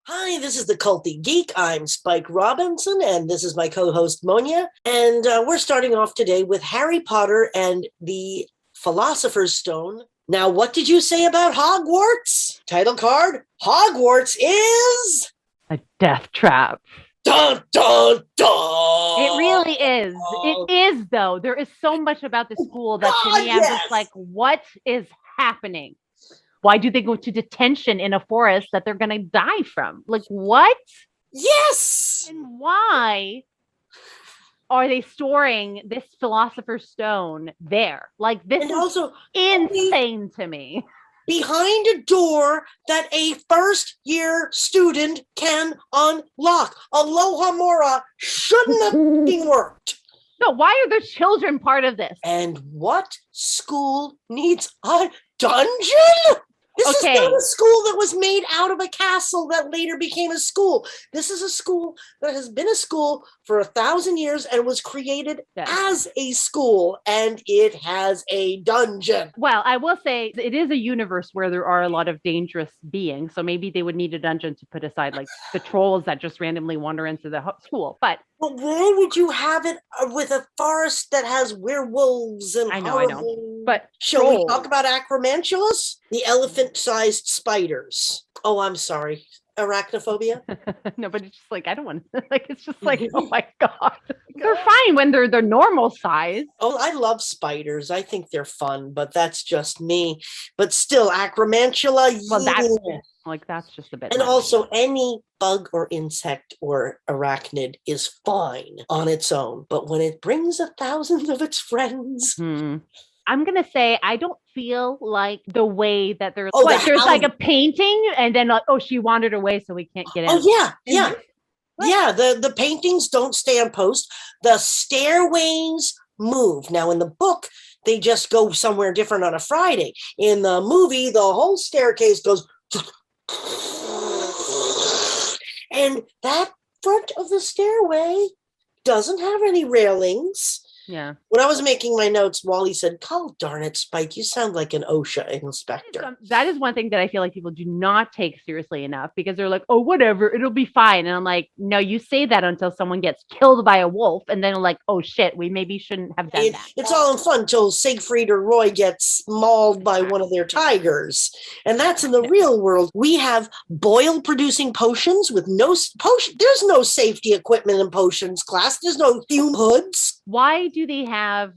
Hi, this is the Culty Geek. I'm Spike Robinson, and this is my co-host Monia. And we're starting off today with Harry Potter and the Philosopher's Stone. Now, what did you say about Hogwarts? Title card, Hogwarts is... a death trap. Dun, dun, dun! It really is. It is, though. There is so much about the school that to me, I'm just like, what is happening? Why do they go to detention in a forest that they're going to die from? Like, what? Yes! And why are they storing this Philosopher's Stone there? Like, this And is also, insane to me. Behind a door that a first-year student can unlock. Alohomora shouldn't have been worked. No, why are the children part of this? And what school needs a dungeon? This is not a school that was made out of a castle that later became a school. This is a school that has been a school for 1,000 years and was created as a school, and it has a dungeon. Well, I will say it is a universe where there are a lot of dangerous beings, so maybe they would need a dungeon to put aside like the trolls that just randomly wander into the school. But why would you have it with a forest that has werewolves and I know. But shall we talk about acromantulas? The elephant-sized spiders. Oh, I'm sorry. Arachnophobia? No, but it's just like, I don't want to, like, it's just like, oh my God. They're fine when they're the normal size. Oh, I love spiders. I think they're fun, but that's just me. But still, acromantula. Well, that's just a bit. And also, any bug or insect or arachnid is fine on its own. But when it brings 1,000 of its friends... I'm going to say I don't feel like the way that they're like, there's like a painting and then like, oh, she wandered away so we can't get in. Oh, yeah. Yeah, the paintings don't stay on post. The stairways move. Now, in the book, they just go somewhere different on a Friday. In the movie, the whole staircase goes... And that front of the stairway doesn't have any railings. Yeah. When I was making my notes, Wally said, "God darn it, Spike, you sound like an OSHA inspector." That is one thing that I feel like people do not take seriously enough because they're like, oh, whatever, it'll be fine. And I'm like, no, you say that until someone gets killed by a wolf. And then like, oh, shit, we maybe shouldn't have done that. It's all in fun until Siegfried or Roy gets mauled by one of their tigers. And that's in the real world. We have boil-producing potions with no potion. There's no safety equipment in potions class. There's no fume hoods. Why do they have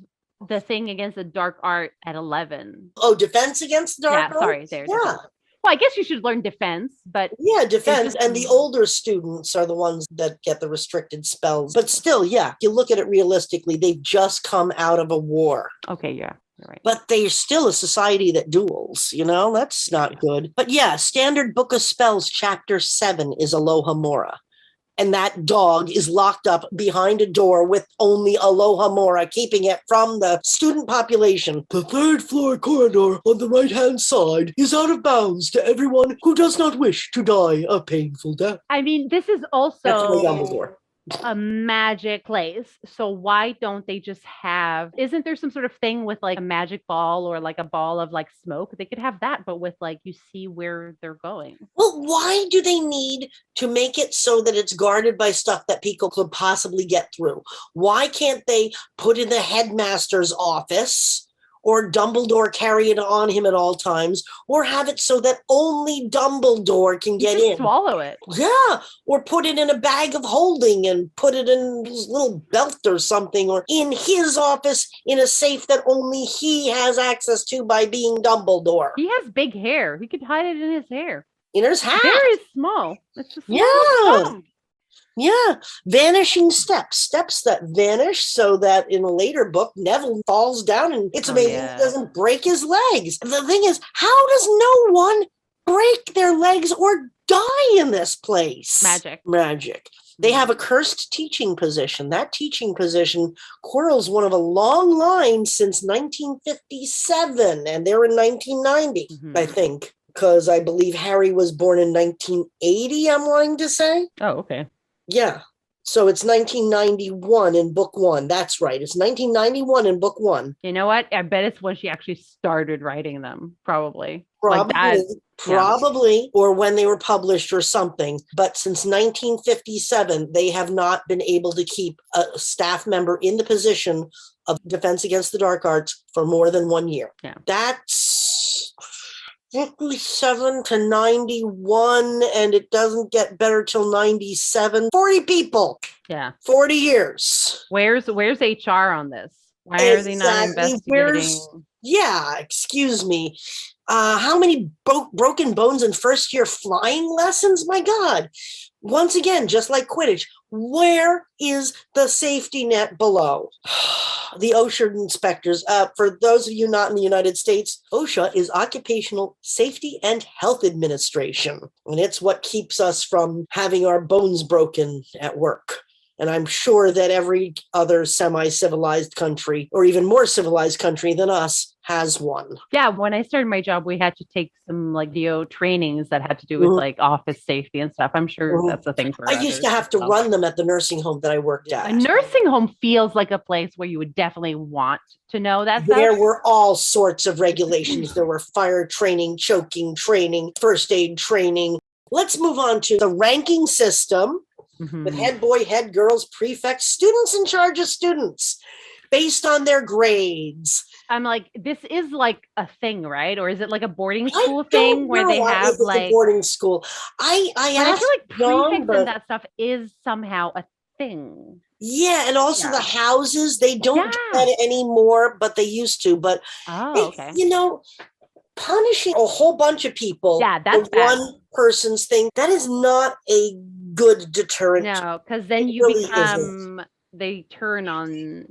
the thing against the dark art at 11? Oh, defense against the dark art? Yeah, sorry. There. Yeah. Defense. Well, I guess you should learn defense, but... Yeah, defense. And the older students are the ones that get the restricted spells. But still, yeah, if you look at it realistically, they've just come out of a war. Okay, yeah. You're right. But they're still a society that duels, That's not good. But yeah, Standard Book of Spells, Chapter 7 is Alohomora. And that dog is locked up behind a door with only Alohomora, keeping it from the student population. The third floor corridor on the right-hand side is out of bounds to everyone who does not wish to die a painful death. I mean, this is also... That's my Dumbledore. A magic place. So why don't they just have, isn't there some sort of thing with like a magic ball or like a ball of like smoke? They could have that, but with like, you see where they're going. Well, why do they need to make it so that it's guarded by stuff that people could possibly get through? Why can't they put in the headmaster's office or Dumbledore carry it on him at all times, or have it so that only Dumbledore can get in? Swallow it. Yeah, or put it in a bag of holding and put it in his little belt or something, or in his office in a safe that only he has access to by being Dumbledore. He has big hair. He could hide it in his hair. In his hat. Hair is small. It's just Yeah, vanishing steps that vanish so that in a later book, Neville falls down and it's amazing he doesn't break his legs. The thing is, how does no one break their legs or die in this place? Magic. They have a cursed teaching position. That teaching position, Quirrell's one of a long line since 1957, and they're in 1990, I think, because I believe Harry was born in 1980, I'm wanting to say. Oh, okay. Yeah. So it's 1991 in book 1. That's right. It's 1991 in book 1. You know what? I bet it's when she actually started writing them, probably. Probably, or when they were published or something. But since 1957, they have not been able to keep a staff member in the position of Defense Against the Dark Arts for more than 1 year. Yeah. That's 57 to 91, and it doesn't get better till 97. 40 people. Yeah. 40 years. Where's HR on this? Why are they not investigating? Excuse me. How many broken bones in first year flying lessons? My God. Once again, just like Quidditch, where is the safety net below? The OSHA inspectors. For those of you not in the United States, OSHA is Occupational Safety and Health Administration. And it's what keeps us from having our bones broken at work. And I'm sure that every other semi-civilized country, or even more civilized country than us, has one. Yeah, when I started my job, we had to take some DO trainings that had to do with office safety and stuff. I'm sure that's a thing for I used to have to run them at the nursing home that I worked at. A nursing home feels like a place where you would definitely want to know that stuff. There were all sorts of regulations. There were fire training, choking training, first aid training. Let's move on to the ranking system. With head boy, head girls, prefects, students in charge of students based on their grades. I'm like, this is like a thing, right? Or is it like a boarding school thing where they have a boarding school? I feel like prefects and that stuff is somehow a thing. Yeah, and also the houses, they don't do that anymore, but they used to. But okay. Punishing a whole bunch of people that's for one person's thing, that is not a good deterrent. No, because then you really become, they turn on,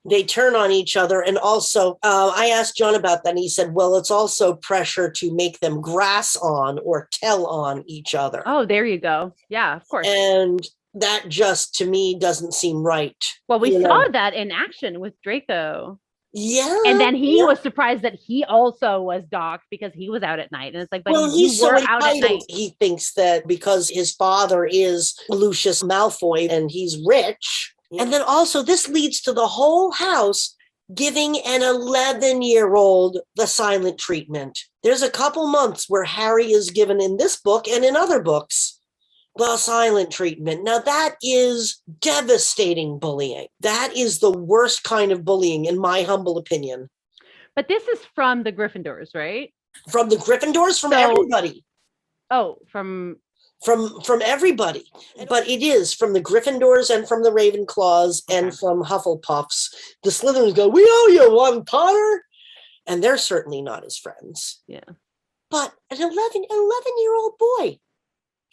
They turn on each other. And also, I asked John about that, and he said, well, it's also pressure to make them grass on or tell on each other. Oh, there you go. Yeah, of course. And that just, to me, doesn't seem right. Well, we saw that in action with Draco. Yeah. And then he was surprised that he also was docked because he was out at night. And it's like, but he's you were so out at night. He thinks that because his father is Lucius Malfoy and he's rich. And then also this leads to the whole house giving an 11-year-old the silent treatment. There's a couple months where Harry is given in this book and in other books the silent treatment. Now, that is devastating bullying. That is the worst kind of bullying, in my humble opinion. But this is from the Gryffindors, right? From the Gryffindors, from everybody. Oh, from everybody. But it is from the Gryffindors and from the Ravenclaws and from Hufflepuffs. The Slytherins go, we owe you one, Potter. And they're certainly not his friends. Yeah. But an 11-year-old boy,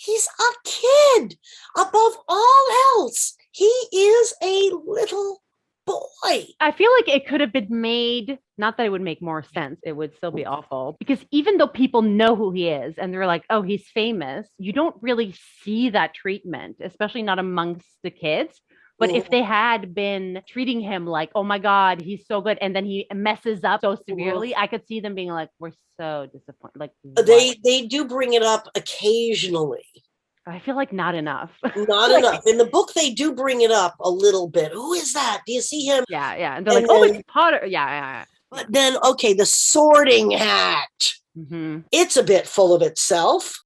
he's a kid. Above all else, he is a little boy. I feel like it could have been made, not that it would make more sense, it would still be awful, because even though people know who he is and they're like, oh, he's famous, you don't really see that treatment, especially not amongst the kids. But if they had been treating him like, oh my God, he's so good, and then he messes up so severely, I could see them being like, we're so disappointed. Like, they do bring it up occasionally. I feel like not enough. Not enough. In the book, they do bring it up a little bit. Who is that? Do you see him? Yeah. And they're like, oh, it's Potter. Yeah. But then, okay, the sorting hat. It's a bit full of itself.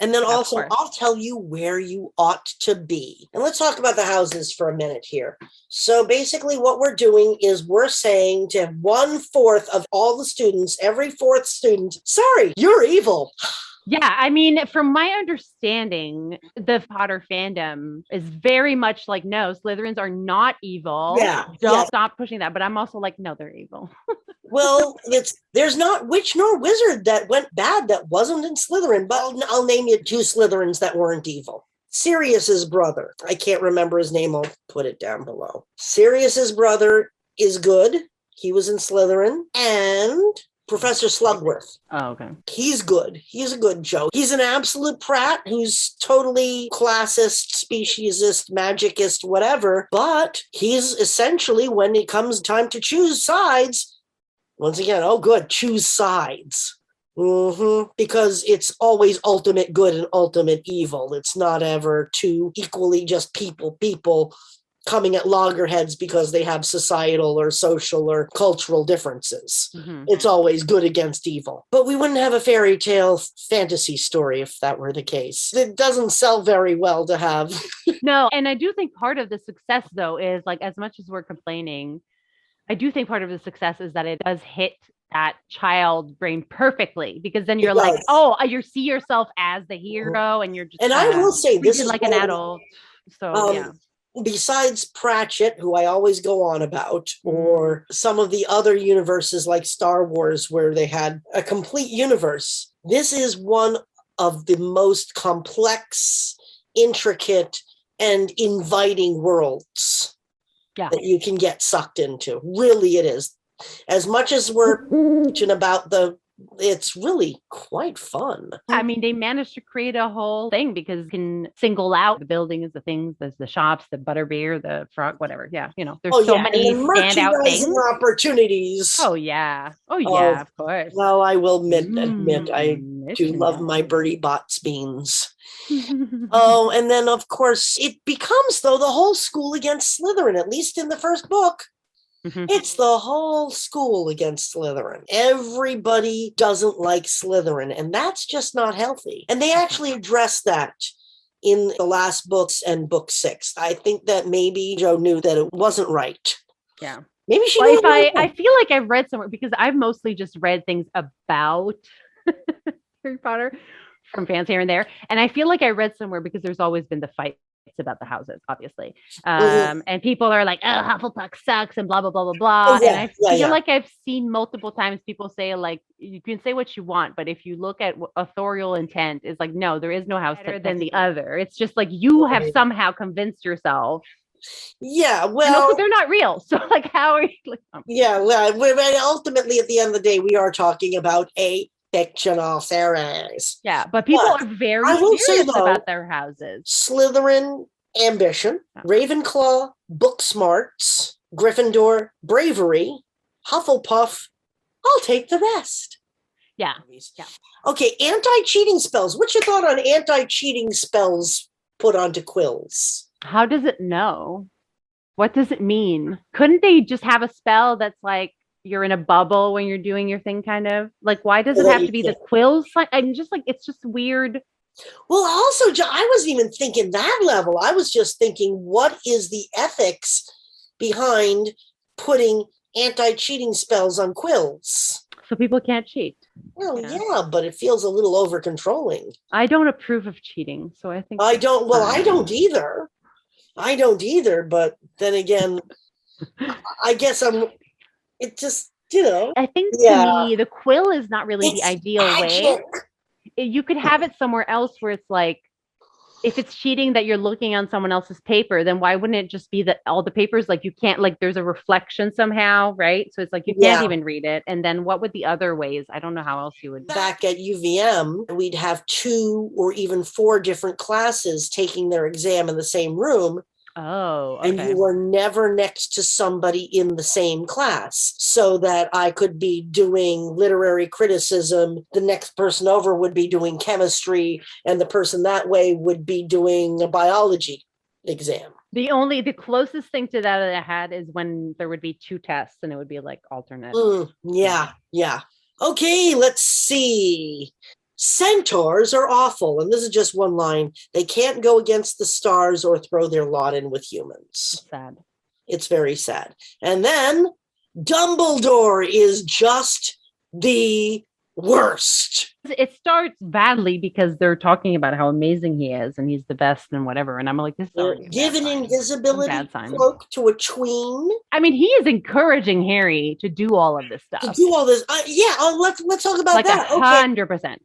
And then also, I'll tell you where you ought to be. And let's talk about the houses for a minute here. So basically what we're doing is we're saying to 1/4 of all the students, every 4th student, sorry, you're evil. Yeah, I mean, from my understanding, the Potter fandom is very much like, no, Slytherins are not evil. Yeah. Don't stop pushing that. But I'm also like, no, they're evil. Well, there's not witch nor wizard that went bad that wasn't in Slytherin, but I'll name you 2 Slytherins that weren't evil. Sirius's brother, I can't remember his name, I'll put it down below. Sirius's brother is good. He was in Slytherin. And Professor Slugworth. Oh, okay. He's good. He's a good Joe. He's an absolute prat who's totally classist, speciesist, magicist, whatever. But he's essentially, when it comes time to choose sides, once again, oh, good, choose sides. Because it's always ultimate good and ultimate evil. It's not ever two equally just people coming at loggerheads because they have societal or social or cultural differences. It's always good against evil. But we wouldn't have a fairy tale fantasy story if that were the case. It doesn't sell very well to have. No, and I do think part of the success, though, is like, as much as we're complaining, I do think part of the success is that it does hit that child brain perfectly, because then you're like, oh, you see yourself as the hero, and you're just. And I will say this is like an adult. So yeah. Besides Pratchett, who I always go on about, or some of the other universes like Star Wars, where they had a complete universe, this is one of the most complex, intricate, and inviting worlds that you can get sucked into. Really, it is. As much as we're teaching about it's really quite fun. I mean, they managed to create a whole thing because you can single out the buildings, the things, there's the shops, the butterbeer, the frog, whatever. Yeah, there's so many standout things. Opportunities. Oh yeah, of course. Well, I will admit I do love my Bertie Bott's beans. And then of course it becomes, though, the whole school against Slytherin, at least in the first book. It's the whole school against Slytherin. Everybody doesn't like Slytherin, and that's just not healthy. And they actually address that in the last books and book 6. I think that maybe Jo knew that it wasn't right. Yeah. Maybe she knew. I feel like I've read somewhere, because I've mostly just read things about Harry Potter from fans here and there. And I feel like I read somewhere, because there's always been the fight about the houses, obviously. And people are like, oh, Hufflepuff sucks and blah, blah, blah, blah, blah. And I feel like I've seen multiple times people say, like, you can say what you want, but if you look at authorial intent, is like, no, there is no house better than the other. It's just like you have somehow convinced yourself. Yeah, well, and also they're not real. So like, how are you? Like, ultimately, at the end of the day, we are talking about a fictional series. Yeah, but people are very serious about their houses. Slytherin, ambition. Ravenclaw, book smarts. Gryffindor, bravery. Hufflepuff, I'll take the rest. Yeah. Okay, anti-cheating spells. What's your thought on anti-cheating spells put onto quills? How does it know? What does it mean? Couldn't they just have a spell that's like, you're in a bubble when you're doing your thing, kind of? Like, why does it have to be the quills? I'm just like, it's just weird. Well, also, I wasn't even thinking that level. I was just thinking, what is the ethics behind putting anti-cheating spells on quills? So people can't cheat. Well, yeah, but it feels a little over-controlling. I don't approve of cheating, so I think... I don't either. I don't either, but then again, I guess it just, I think to me, the quill is not really the ideal way. You could have it somewhere else where it's like, if it's cheating that you're looking on someone else's paper, then why wouldn't it just be that all the papers, like you can't, like there's a reflection somehow, right? So it's like you can't even read it. And then what would the other ways? I don't know how else you would. Back at UVM, we'd have 2 or even 4 different classes taking their exam in the same room. Oh, okay. And you were never next to somebody in the same class, so that I could be doing literary criticism. The next person over would be doing chemistry, and the person that way would be doing a biology exam. The closest thing to that I had is when there would be 2 tests and it would be like alternate. Yeah. Okay, let's see. Centaurs are awful, and this is just one line. They can't go against the stars or throw their lot in with humans. Sad. It's very sad. And then Dumbledore is just the worst. It starts badly because they're talking about how amazing he is and he's the best and whatever. And I'm like, this is give an invisibility cloak to a tween. I mean, he is encouraging Harry to do all of this stuff. To do all this. Let's talk about like that. 100%.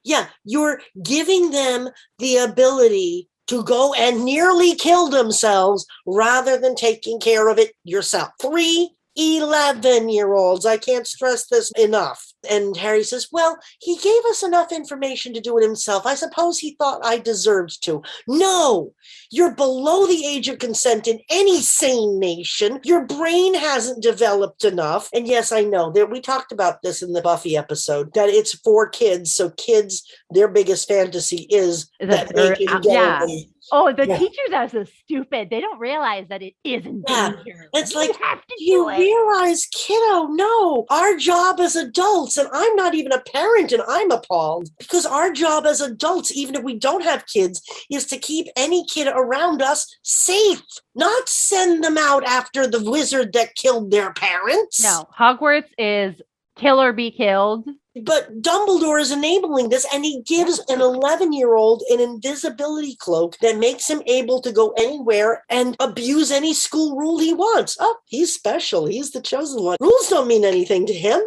Yeah, you're giving them the ability to go and nearly kill themselves rather than taking care of it yourself. 3 11-year-olds. I can't stress this enough. And Harry says, well, he gave us enough information to do it himself. I suppose he thought I deserved to. No, you're below the age of consent in any sane nation. Your brain hasn't developed enough. And yes, I know that we talked about this in the Buffy episode, that it's for kids. So kids, their biggest fantasy is that they can get away. Oh, the teachers are so stupid. They don't realize that it is in danger. It's like, you realize, kiddo, no, our job as adults, and I'm not even a parent and I'm appalled, because our job as adults, even if we don't have kids, is to keep any kid around us safe, not send them out after the wizard that killed their parents. No, Hogwarts is kill or be killed. But Dumbledore is enabling this, and he gives an 11-year-old an invisibility cloak that makes him able to go anywhere and abuse any school rule he wants. Oh, he's special. He's the chosen one. Rules don't mean anything to him.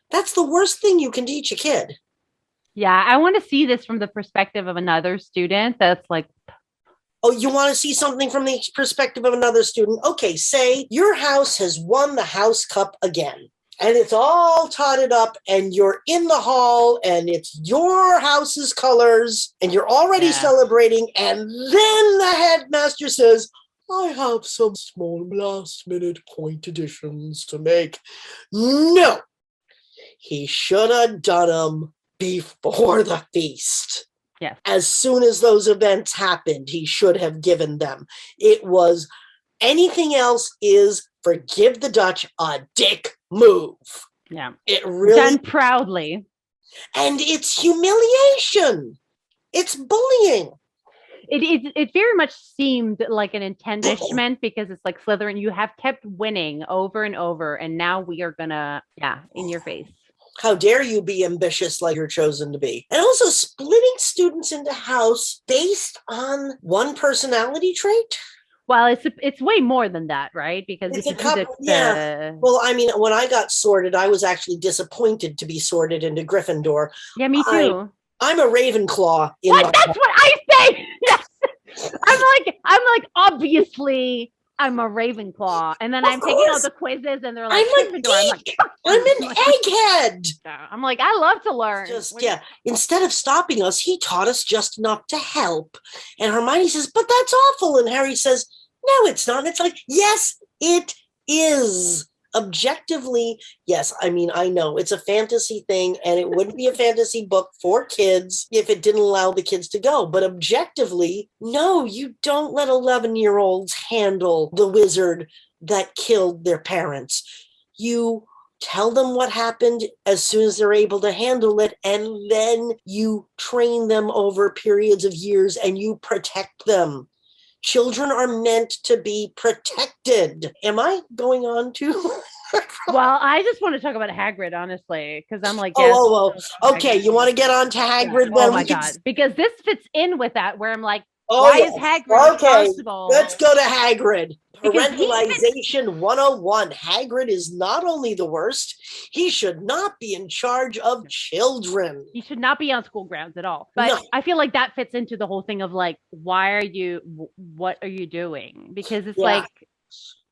That's the worst thing you can teach a kid. Yeah, I want to see this from the perspective of another student that's like... Oh, you want to see something from the perspective of another student? Okay, say your house has won the House Cup again. And it's all totted up, and you're in the hall, and it's your house's colors, and you're already celebrating. And then the headmaster says, I have some small last-minute point additions to make. No, he should have done them before the feast. Yes. As soon as those events happened, he should have given them. It was anything else is, forgive the Dutch, a dick move. Yeah. It really done proudly. And it's humiliation. It's bullying. It very much seemed like an intendishment because it's like, Slytherin, you have kept winning over and over, and now we are gonna, in your face. How dare you be ambitious like you're chosen to be? And also splitting students into house based on one personality trait. Well, it's way more than that, right? Because it's Well, I mean, when I got sorted, I was actually disappointed to be sorted into Gryffindor. Yeah, me too. I'm a Ravenclaw. That's what I say. Yes. I'm like, obviously, I'm a Ravenclaw, and then I'm taking all the quizzes, and they're like, I'm an egghead. I'm like, I love to learn. Instead of stopping us, he taught us just enough to help. And Hermione says, but that's awful. And Harry says, no, it's not. And it's like, yes, it is. Objectively, yes. I mean, I know it's a fantasy thing, and it wouldn't be a fantasy book for kids if it didn't allow the kids to go. But objectively, no, you don't let 11-year-olds handle the wizard that killed their parents. You tell them what happened as soon as they're able to handle it, and then you train them over periods of years, and you protect them. Children are meant to be protected. Am I going on to? Well, I just want to talk about Hagrid, honestly, because I'm like, okay, you want to get on to Hagrid? Oh my God, because this fits in with that, where I'm like, why is Hagrid responsible? Let's go to Hagrid. Parentification 101. Hagrid is not only the worst, he should not be in charge of children. He should not be on school grounds at all. But no. I feel like that fits into the whole thing of like, what are you doing? Because it's like...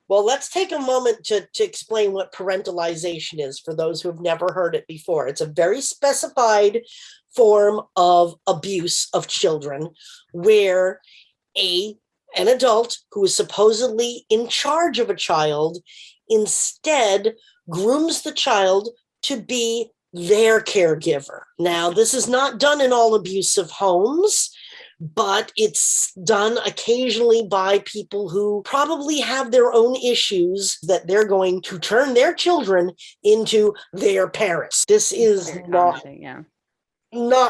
Well, let's take a moment to explain what parentalization is for those who have never heard it before. It's a very specified form of abuse of children where an adult who is supposedly in charge of a child instead grooms the child to be their caregiver. Now, this is not done in all abusive homes, but it's done occasionally by people who probably have their own issues that they're going to turn their children into their parents. This is not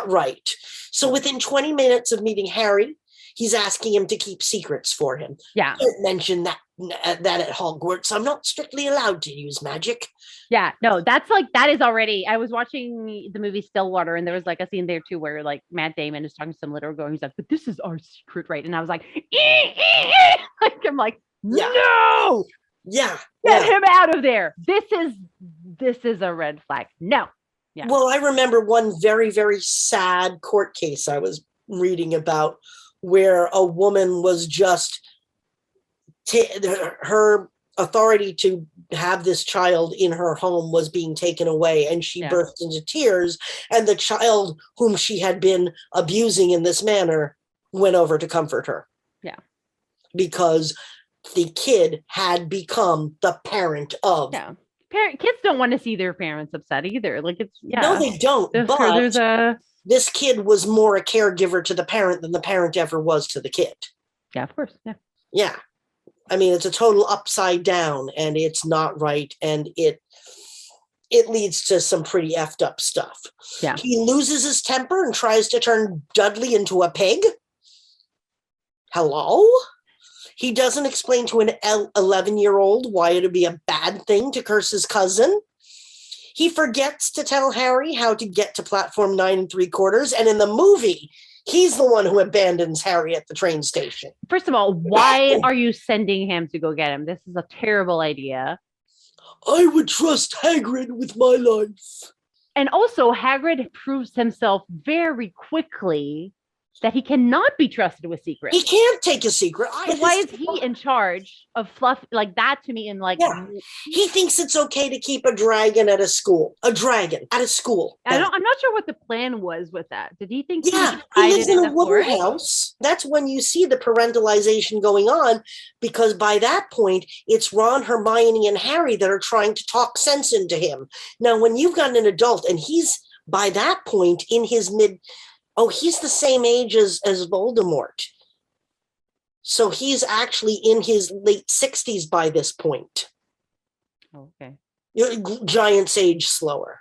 right. So within 20 minutes of meeting Harry, he's asking him to keep secrets for him. Yeah. Don't mention that at Hogwarts. I'm not strictly allowed to use magic. Yeah, no, that is already... I was watching the movie Stillwater, and there was like a scene there too where like Matt Damon is talking to some little girl. He's like, but this is our secret, right? And I was like, I'm like, no! Yeah. Get him out of there. This is a red flag. No. Yeah. Well, I remember one very, very sad court case I was reading about where a woman was just her authority to have this child in her home was being taken away, and she burst into tears, and the child whom she had been abusing in this manner went over to comfort her. Yeah. Because the kid had become the parent of. Yeah. Kids don't want to see their parents upset either. Like it's No, they don't. This kid was more a caregiver to the parent than the parent ever was to the kid. Yeah, of course. Yeah. Yeah. I mean, it's a total upside down, and it's not right, and it leads to some pretty effed up stuff. Yeah. He loses his temper and tries to turn Dudley into a pig. Hello? He doesn't explain to an 11-year-old why it would be a bad thing to curse his cousin. He forgets to tell Harry how to get to platform 9 3/4. And in the movie, he's the one who abandons Harry at the train station. First of all, why are you sending him to go get him? This is a terrible idea. I would trust Hagrid with my life. And also, Hagrid proves himself very quickly that he cannot be trusted with secrets. He can't take a secret. So why is he in charge of fluff? Like that to me, and like he thinks it's okay to keep a dragon at a school. A dragon at a school. I'm not sure what the plan was with that. Did he think? Yeah, he lives in a wooden house. That's when you see the parentalization going on, because by that point it's Ron, Hermione, and Harry that are trying to talk sense into him. Now, when you've got an adult and he's by that point in his he's the same age as Voldemort. So he's actually in his late 60s by this point. Okay. Giants age slower.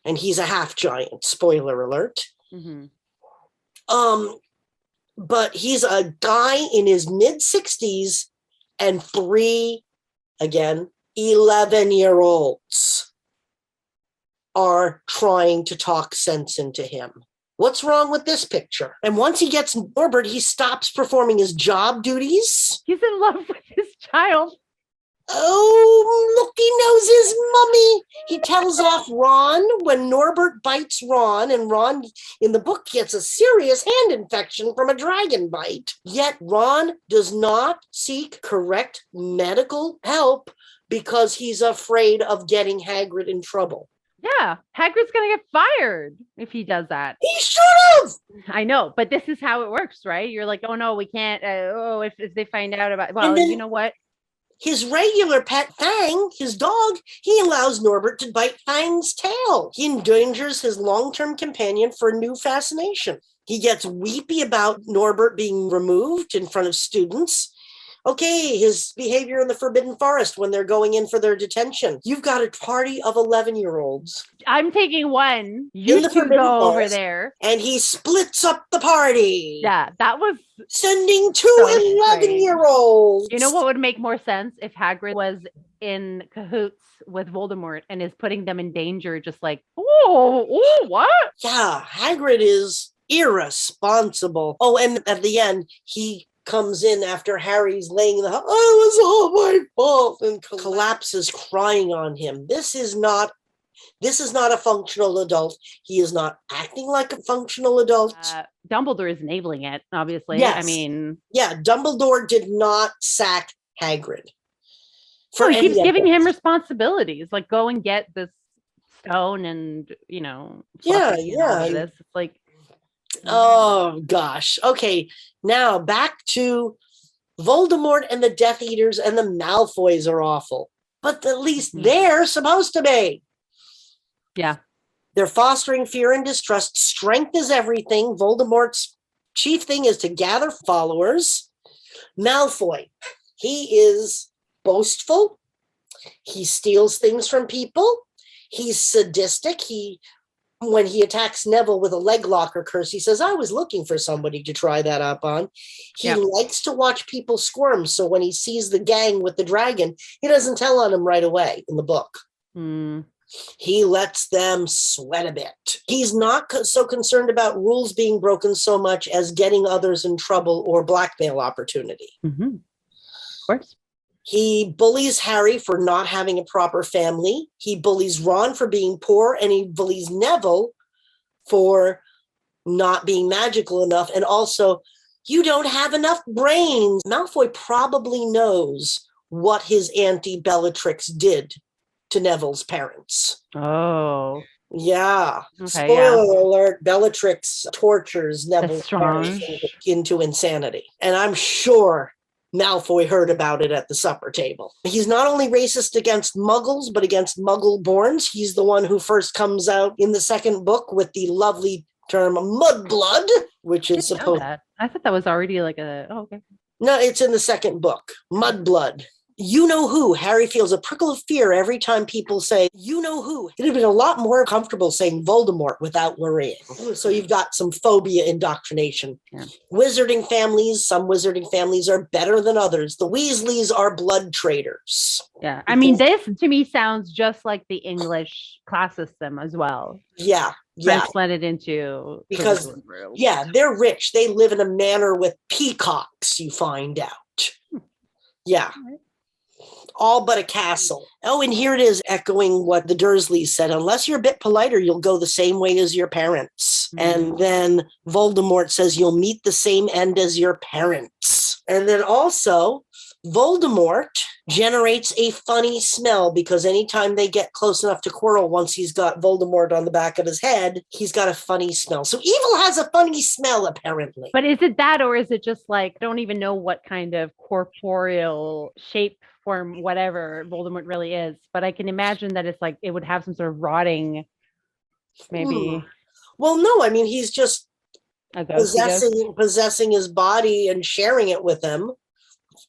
And he's a half giant, spoiler alert. Mm-hmm. But he's a guy in his mid-60s and 11-year-olds are trying to talk sense into him. What's wrong with this picture? And once he gets Norbert, he stops performing his job duties. He's in love with his child. Oh, look, he knows his mummy. He tells off Ron when Norbert bites Ron, and Ron in the book gets a serious hand infection from a dragon bite. Yet Ron does not seek correct medical help because he's afraid of getting Hagrid in trouble. Yeah, Hagrid's going to get fired if he does that. He should have! I know, but this is how it works, right? You're like, oh no, we can't. If they find out about, well, you know what? His regular pet Fang, his dog, he allows Norbert to bite Fang's tail. He endangers his long-term companion for a new fascination. He gets weepy about Norbert being removed in front of students. Okay, his behavior in the Forbidden Forest when they're going in for their detention. You've got a party of 11-year-olds. I'm taking one. You two go over there. And he splits up the party. Yeah, that was... Sending two 11-year-olds. You know what would make more sense? If Hagrid was in cahoots with Voldemort and is putting them in danger, just like, oh, what? Yeah, Hagrid is irresponsible. Oh, and at the end, he comes in after Harry's laying the, it was all my fault, and collapses crying on him. This is not a functional adult. He is not acting like a functional adult. Dumbledore is enabling it, obviously. Yes. I mean, yeah, Dumbledore did not sack Hagrid. He keeps giving him responsibilities, like go and get this stone, and this. It's like, oh gosh. Okay, now back to Voldemort and the Death Eaters, and the Malfoys are awful, but at least they're supposed to be. Yeah. They're fostering fear and distrust. Strength is everything. Voldemort's chief thing is to gather followers. Malfoy, he is boastful. He steals things from people. He's sadistic. When he attacks Neville with a leg locker curse, he says, I was looking for somebody to try that up on. He likes to watch people squirm. So when he sees the gang with the dragon, he doesn't tell on them right away in the book. He lets them sweat a bit. He's not so concerned about rules being broken so much as getting others in trouble or blackmail opportunity. Mm-hmm. Of course. He bullies Harry for not having a proper family. He bullies Ron for being poor, and he bullies Neville for not being magical enough. And also, you don't have enough brains. Malfoy probably knows what his auntie Bellatrix did to Neville's parents. Oh. Yeah. Okay, Spoiler alert, Bellatrix tortures Neville's Strange. parents into insanity. And I'm sure Malfoy heard about it at the supper table. He's not only racist against Muggles, but against Muggle-borns. He's the one who first comes out in the second book with the lovely term mudblood, which is supposed... I thought that was already like a... Oh, okay. No, it's in the second book. Mudblood. You know who. Harry feels a prickle of fear every time people say, you know who. It'd have been a lot more comfortable saying Voldemort without worrying. So you've got some phobia indoctrination. Yeah. Wizarding families, some wizarding families are better than others. The Weasleys are blood traders. Yeah. I mean, this to me sounds just like the English class system as well. Yeah. Transplanted into... Because, yeah, they're rich. They live in a manor with peacocks, you find out. Yeah. All but a castle. Oh, and here it is echoing what the Dursleys said. Unless you're a bit politer, you'll go the same way as your parents. Mm-hmm. And then Voldemort says you'll meet the same end as your parents. And then also, Voldemort generates a funny smell because anytime they get close enough to Quirrell, once he's got Voldemort on the back of his head, he's got a funny smell. So evil has a funny smell, apparently. But is it that, or is it just like, I don't even know what kind of corporeal shape, form, whatever Voldemort really is, but I can imagine that it's like, it would have some sort of rotting, maybe. Well, no, I mean, he's just possessing his body and sharing it with them.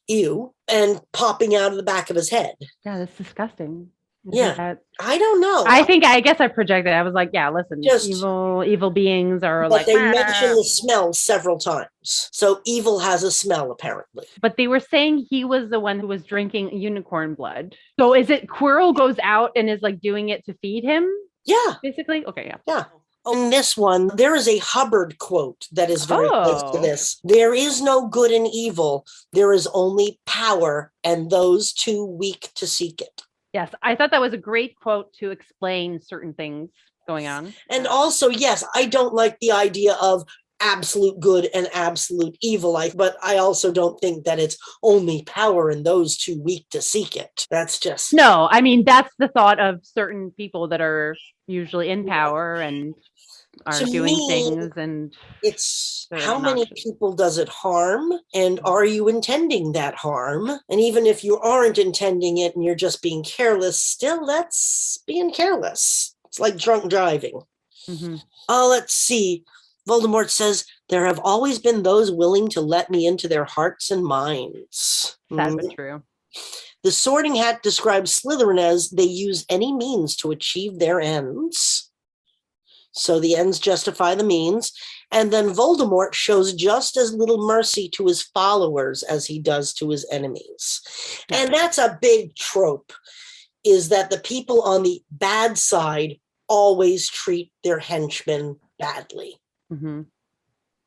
Ew, and popping out of the back of his head. Yeah, that's disgusting. I don't know. I guess I projected. I was like, yeah, listen, evil beings are but like... they mention the smell several times. So evil has a smell, apparently. But they were saying he was the one who was drinking unicorn blood. So is it Quirrell goes out and is like doing it to feed him? Yeah. Basically? Okay, yeah. Yeah. In this one, there is a Hubbard quote that is very close to this. There is no good in evil. There is only power, and those too weak to seek it. Yes, I thought that was a great quote to explain certain things going on. And also, yes, I don't like the idea of absolute good and absolute evil, but I also don't think that it's only power and those too weak to seek it. That's just... No, I mean, that's the thought of certain people that are usually in power and are doing things, and it's how many people does it harm, and are you intending that harm? And even if you aren't intending it and you're just being careless, still that's being careless. It's like drunk driving. Mm-hmm. Let's see. Voldemort says, there have always been those willing to let me into their hearts and minds. Sad but true. The Sorting Hat describes Slytherin as they use any means to achieve their ends. So the ends justify the means. And then Voldemort shows just as little mercy to his followers as he does to his enemies. And that's a big trope, is that the people on the bad side always treat their henchmen badly. Mm-hmm.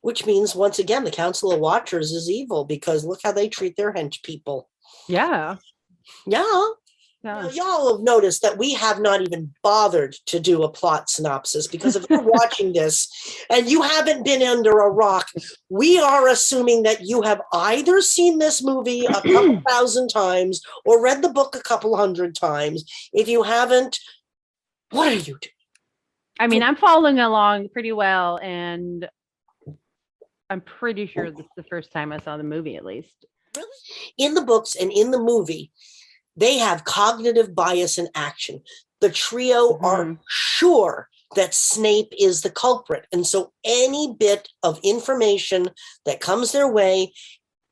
Which means, once again, the Council of Watchers is evil because look how they treat their hench people. Yeah. Yeah. Y'all have noticed that we have not even bothered to do a plot synopsis because if you're watching this and you haven't been under a rock, we are assuming that you have either seen this movie a couple thousand times or read the book a couple hundred times. If you haven't, what are you doing? I mean, I'm following along pretty well, and I'm pretty sure this is the first time I saw the movie, at least. Really? In the books and in the movie, they have cognitive bias in action. The trio are sure that Snape is the culprit. And so any bit of information that comes their way,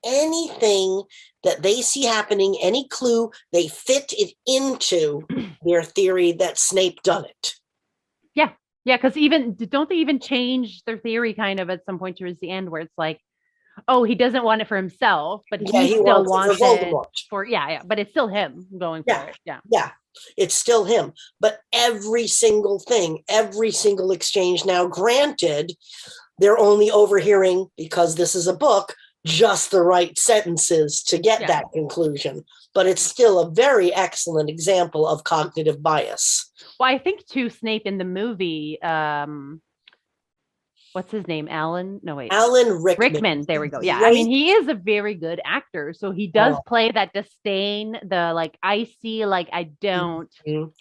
anything that they see happening, any clue, they fit it into their theory that Snape done it. Yeah. Yeah, because don't they even change their theory kind of at some point towards the end where it's like, oh, he doesn't want it for himself, but he still wants it for but it's still him going for it. Yeah, it's still him. But every single thing, every single exchange. Now, granted, they're only overhearing, because this is a book, just the right sentences to get that conclusion. But it's still a very excellent example of cognitive bias. Well, I think too, Snape in the movie, what's his name? Alan? No, wait. Alan Rickman. Rickman. There we go. Yeah. I mean, he is a very good actor. So he does play that disdain, the like icy, like I don't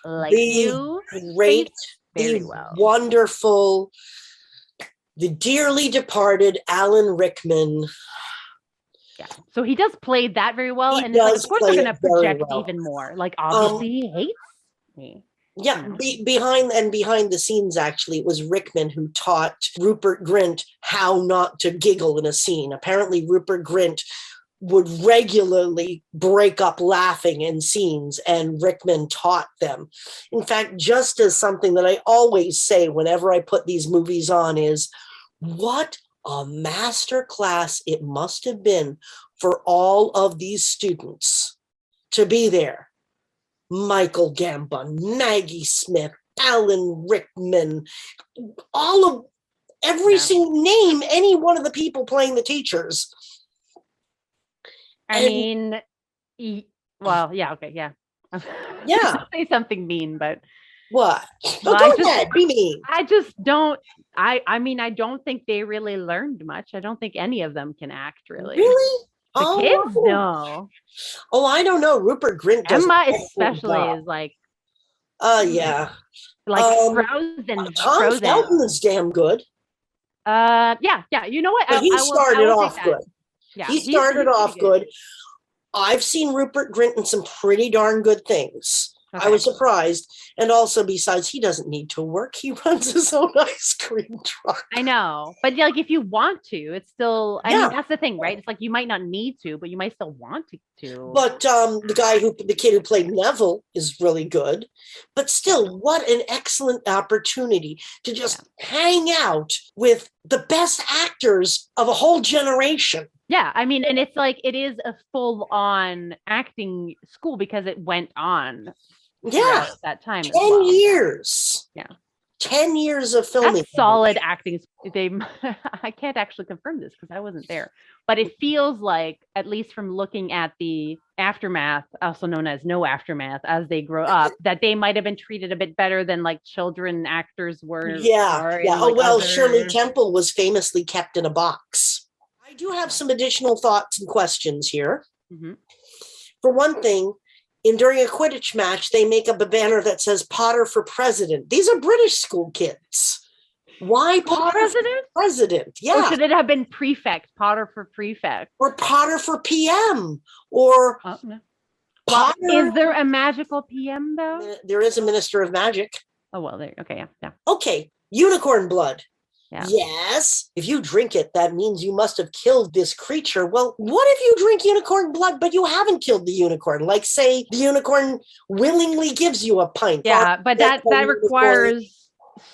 like you. Great, very well. Wonderful, the dearly departed Alan Rickman. Yeah. So he does play that very well. And it's like, of course, they're going to project even more. Like, obviously, he hates me. Yeah, behind the scenes, actually, it was Rickman who taught Rupert Grint how not to giggle in a scene. Apparently, Rupert Grint would regularly break up laughing in scenes, and Rickman taught them. In fact, just as something that I always say whenever I put these movies on is, what a master class it must have been for all of these students to be there. Michael Gambon, Maggie Smith, Alan Rickman, every single name, any one of the people playing the teachers. I mean, well, yeah, okay, yeah. Yeah. Say something mean, but what? Well, go ahead, be mean. I just don't. I mean, I don't think they really learned much. I don't think any of them can act really. Really? The kids, no. Oh, I don't know. Rupert Grint does. Emma especially is like. Yeah. Like frozen. Tom Felton is damn good. Yeah. You know what? He started off good. Yeah, he started off good. I've seen Rupert Grint in some pretty darn good things. Okay. I was surprised. And also, besides, he doesn't need to work. He runs his own ice cream truck. I know. But like, if you want to, it's still, I mean, that's the thing, right? It's like, you might not need to, but you might still want to. But the kid who played Neville is really good. But still, what an excellent opportunity to just hang out with the best actors of a whole generation. Yeah, I mean, and it's like, it is a full-on acting school because it went on that time. 10 years. Yeah. 10 years of filming. That's solid acting. I can't actually confirm this because I wasn't there, but it feels like, at least from looking at the aftermath, also known as no aftermath, as they grow up, that they might have been treated a bit better than like children actors were. Shirley Temple was famously kept in a box. I do have some additional thoughts and questions here. Mm-hmm. For one thing, during a Quidditch match, they make up a banner that says Potter for President. These are British school kids. Why Potter for President? Yeah. Or should it have been Prefect, Potter for Prefect? Or Potter for PM? Or Potter... Is there a magical PM, though? There is a Minister of Magic. Oh, well, there. Okay, yeah. Okay, unicorn blood. Yeah. Yes, if you drink it, that means you must have killed this creature. Well, what if you drink unicorn blood, but you haven't killed the unicorn? Like, say, the unicorn willingly gives you a pint. Yeah, but that requires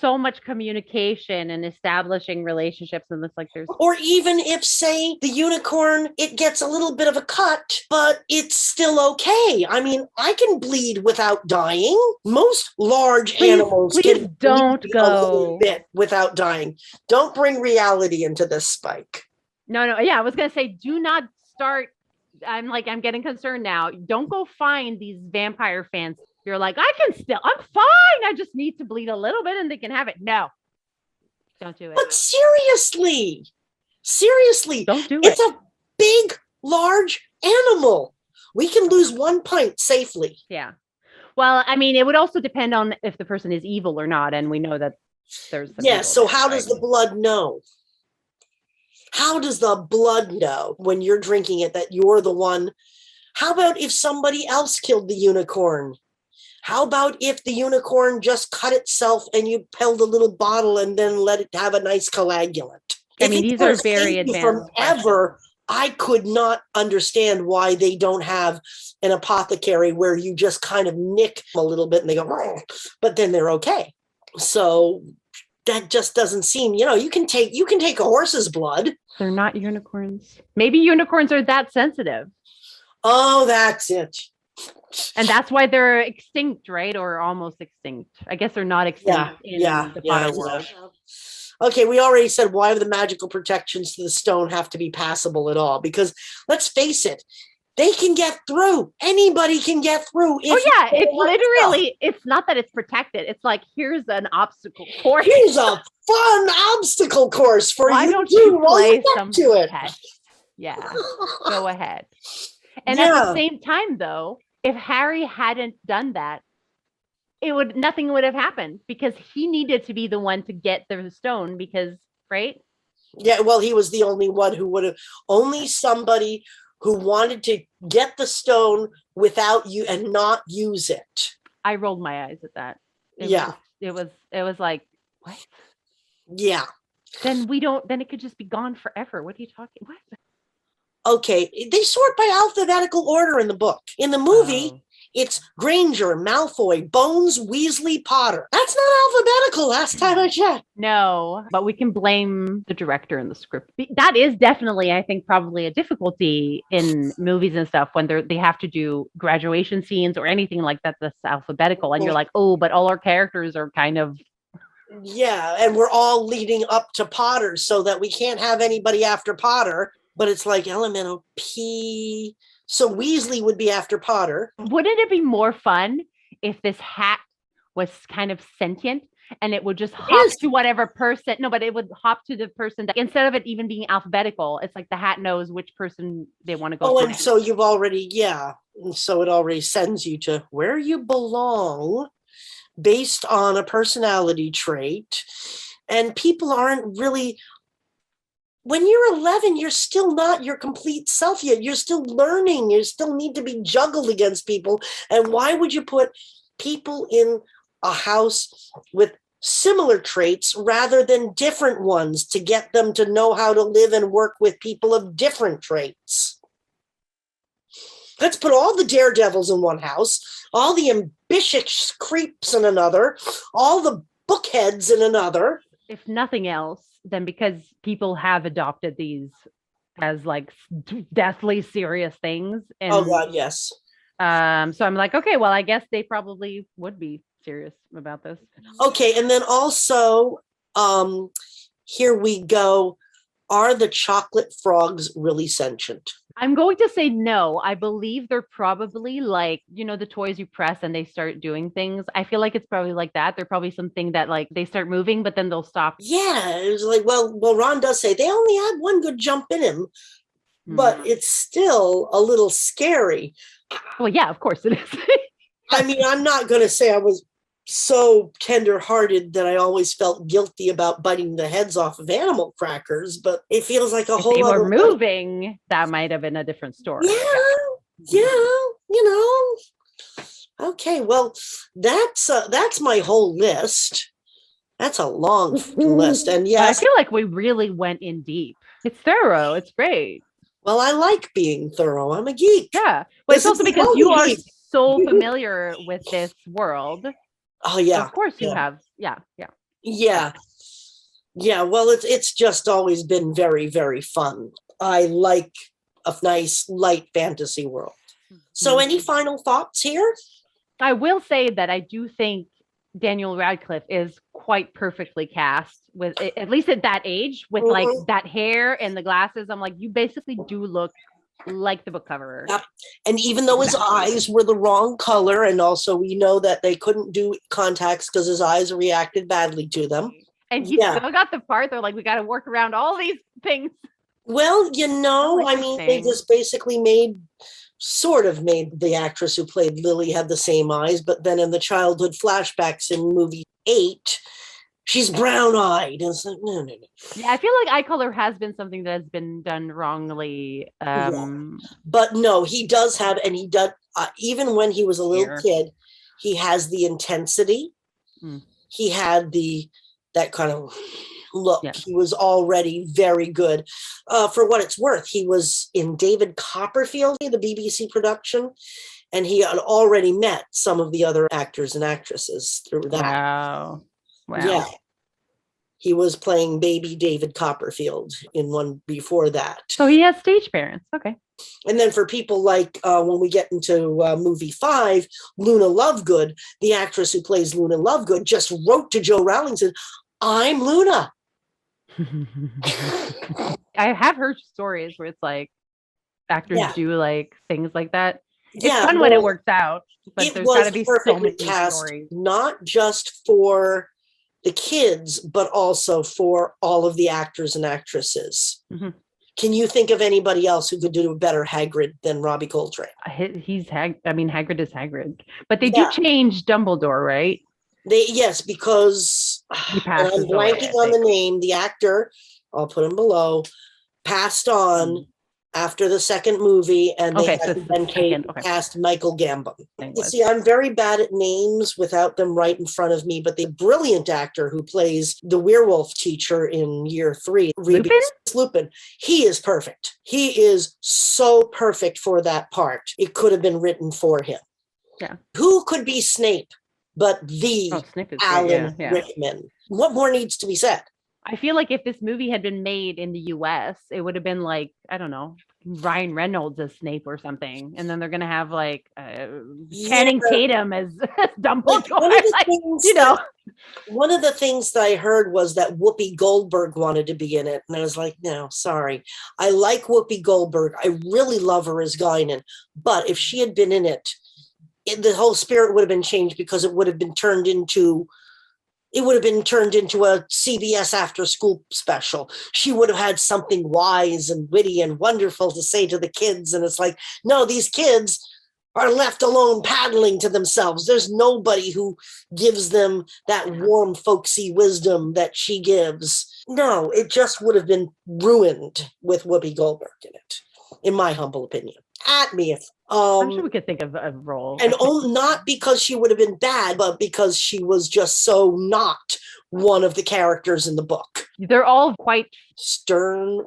so much communication and establishing relationships, and it's like there's. Or even if, say, the unicorn, it gets a little bit of a cut, but it's still okay. I mean, I can bleed without dying. Most large animals can don't bleed go a little bit without dying. Don't bring reality into this, Spike. No. Yeah, I was gonna say, do not start. I'm getting concerned now. Don't go find these vampire fans. You're like, I'm fine. I just need to bleed a little bit and they can have it. No, don't do it. But seriously, don't do it. It's a big, large animal. We can lose one pint safely. Yeah. Well, I mean, it would also depend on if the person is evil or not. And we know that there's. So how does the blood know? How does the blood know when you're drinking it that you're the one? How about if somebody else killed the unicorn? How about if the unicorn just cut itself and you held a little bottle and then let it have a nice coagulant? I mean, these are very advanced. Forever, I could not understand why they don't have an apothecary where you just kind of nick them a little bit and they go, but then they're okay. So that just doesn't seem, you can take a horse's blood. They're not unicorns. Maybe unicorns are that sensitive. Oh, that's it. And that's why they're extinct, right? Or almost extinct. I guess they're not extinct in the Potter world. Okay, we already said, why do the magical protections to the stone have to be passable at all? Because let's face it, They can get through. Anybody can get through. It's literally, it's not that it's protected. It's like, here's an obstacle course. Here's a fun obstacle course for Why you don't to do you while play you get some to it. test? Yeah, go ahead. And at the same time, though, if Harry hadn't done that, nothing would have happened, because he needed to be the one to get the stone, because, right? Yeah, well, he was the only one who would have, only somebody who wanted to get the stone without you and not use it. I rolled my eyes at that. It was like, what? Yeah. Then it could just be gone forever. What are you talking? What? Okay, they sort by alphabetical order in the book. In the movie, it's Granger, Malfoy, Bones, Weasley, Potter. That's not alphabetical, last time I checked. No, but we can blame the director and the script. That is definitely, I think, probably a difficulty in movies and stuff when they have to do graduation scenes or anything like that that's alphabetical. And you're like, oh, but all our characters are kind of... Yeah, and we're all leading up to Potter, so that we can't have anybody after Potter. But it's like elemental P. So Weasley would be after Potter. Wouldn't it be more fun if this hat was kind of sentient and it would just hop to whatever person? No, but it would hop to the person that, instead of it even being alphabetical, it's like the hat knows which person they want to go to. And so you've already, and so it already sends you to where you belong based on a personality trait. And people aren't really... When you're 11, you're still not your complete self yet. You're still learning. You still need to be juggled against people. And why would you put people in a house with similar traits rather than different ones to get them to know how to live and work with people of different traits? Let's put all the daredevils in one house, all the ambitious creeps in another, all the bookheads in another. If nothing else, then because people have adopted these as like deathly serious things. And, oh God, yes. So I'm like, okay, well, I guess they probably would be serious about this. Okay, and then also, here we go. Are the chocolate frogs really sentient? I'm going to say no. I believe they're probably like, the toys you press and they start doing things. I feel like it's probably like that. They're probably something that like they start moving, but then they'll stop. Yeah, it was like, well, Ron does say they only had one good jump in him, but it's still a little scary. Well, yeah, of course it is. I mean, I'm not going to say I was so tender-hearted that I always felt guilty about biting the heads off of animal crackers, but it feels like a whole other... If they were moving, that might have been a different story. Yeah, Okay, well, that's my whole list. That's a long list, and yes, I feel like we really went in deep. It's thorough. It's great. Well, I like being thorough. I'm a geek. Yeah, but it's also because you are so familiar with this world. Oh yeah, of course you have. Yeah. Well, it's just always been very, very fun. I like a nice light fantasy world. So, any final thoughts here? I will say that I do think Daniel Radcliffe is quite perfectly cast, with at least at that age, with like that hair and the glasses. I'm like, you basically do look like the book cover. Yep. And even though his eyes were the wrong color, and also we know that they couldn't do contacts because his eyes reacted badly to them. And he still got the part. They're like, we got to work around all these things. Well, I mean, they just basically made the actress who played Lily had the same eyes, but then in the childhood flashbacks in movie 8, she's brown-eyed. And it's like, no. Yeah, I feel like eye color has been something that has been done wrongly. But no, he does have, and he does, even when he was a little kid, he has the intensity. He had that kind of look. Yeah. He was already very good. For what it's worth, he was in David Copperfield, the BBC production, and he had already met some of the other actors and actresses through that. Wow. Yeah. He was playing baby David Copperfield in one before that. So he has stage parents. Okay. And then for people like when we get into movie 5, Luna Lovegood, the actress who plays Luna Lovegood, just wrote to Joe Rowling and said, I'm Luna. I have heard stories where it's like actors do like things like that. It's fun when it works out, but there's got to be so many stories. Not just for the kids, but also for all of the actors and actresses. Mm-hmm. Can you think of anybody else who could do a better Hagrid than Robbie Coltrane? Hagrid is Hagrid, but they do change Dumbledore, right? Yes, because I'm blanking on the name. The actor, I'll put him below, passed on after the second movie, and they cast Michael Gambon. You see, I'm very bad at names without them right in front of me, but the brilliant actor who plays the werewolf teacher in year 3, Lupin, he is perfect. He is so perfect for that part. It could have been written for him. Yeah. Who could be Snape but Alan Rickman? What more needs to be said? I feel like if this movie had been made in the US, it would have been like, I don't know, Ryan Reynolds as Snape or something. And then they're going to have like Channing Tatum as Dumbledore. One of the things that I heard was that Whoopi Goldberg wanted to be in it. And I was like, no, sorry. I like Whoopi Goldberg. I really love her as Guinan. But if she had been in it, the whole spirit would have been changed, because it would have been turned into a CBS after school special. She would have had something wise and witty and wonderful to say to the kids. And it's like, no, these kids are left alone paddling to themselves. There's nobody who gives them that warm, folksy wisdom that she gives. No, it just would have been ruined with Whoopi Goldberg in it, in my humble opinion. At me if I'm sure we could think of a role. And not because she would have been bad, but because she was just so not one of the characters in the book. They're all quite stern,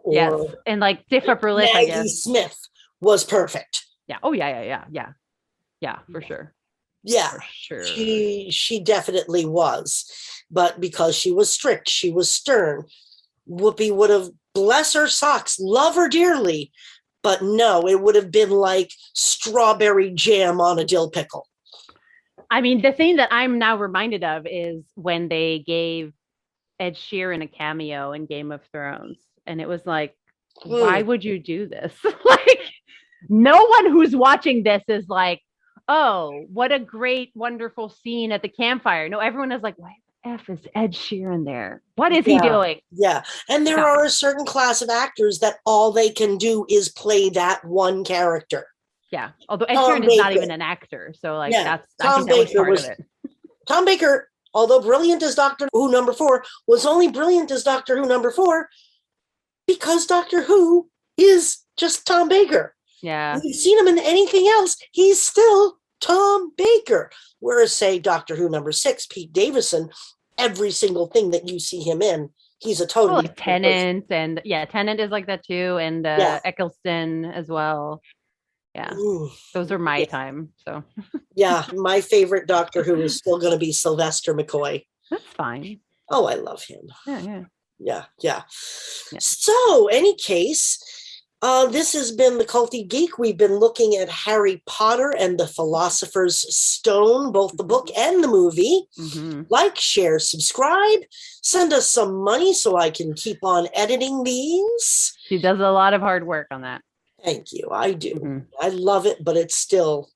and like stiff upper lip. Maggie Smith was perfect. Yeah. Oh yeah, for sure. Yeah, for sure. She definitely was, but because she was strict, she was stern. Whoopi would have, bless her socks, love her dearly. But no, it would have been like strawberry jam on a dill pickle. I mean, the thing that I'm now reminded of is when they gave Ed Sheeran a cameo in Game of Thrones. And it was like, why would you do this? Like, no one who's watching this is like, oh, what a great, wonderful scene at the campfire. No, everyone is like, why the F is Ed Sheeran there? What is he doing? Yeah. And there are a certain class of actors that all they can do is play that one character. Yeah. Although Ed Sheeran is not even an actor. So like I think that was part of it. Tom Baker, although brilliant as Doctor Who number 4, was only brilliant as Doctor Who number 4 because Doctor Who is just Tom Baker. Yeah. If you've seen him in anything else, he's still Tom Baker. Whereas, say, Doctor Who number 6, Pete Davison, every single thing that you see him in, he's a totally like Tennant person. And Tennant is like that too, and Eccleston as well. Yeah, those are my time. So my favorite Doctor Who is still going to be Sylvester McCoy. That's fine. Oh, I love him. Yeah. So, any case. This has been the Culty Geek. We've been looking at Harry Potter and the Philosopher's Stone, both the book and the movie. Mm-hmm. Like, share, subscribe. Send us some money so I can keep on editing these. She does a lot of hard work on that. Thank you. I do. Mm-hmm. I love it, but it's still.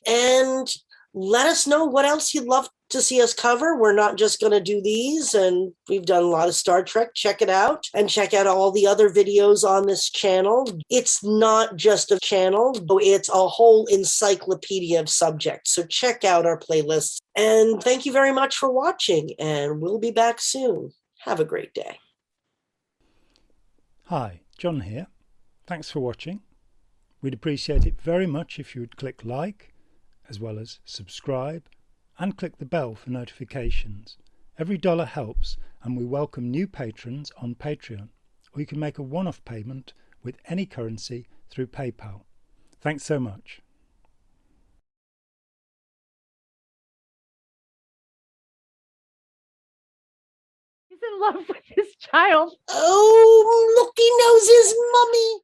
And let us know what else you'd love to see us cover. We're not just going to do these, and we've done a lot of Star Trek. Check it out, and check out all the other videos on this channel. It's not just a channel, it's a whole encyclopedia of subjects. So check out our playlists, and thank you very much for watching, and we'll be back soon. Have a great day. Hi, John here. Thanks for watching. We'd appreciate it very much if you would click like, as well as subscribe, and click the bell for notifications. Every dollar helps, and we welcome new patrons on Patreon, or you can make a one-off payment with any currency through PayPal. Thanks so much. He's in love with his child. Oh, look, he knows his mummy.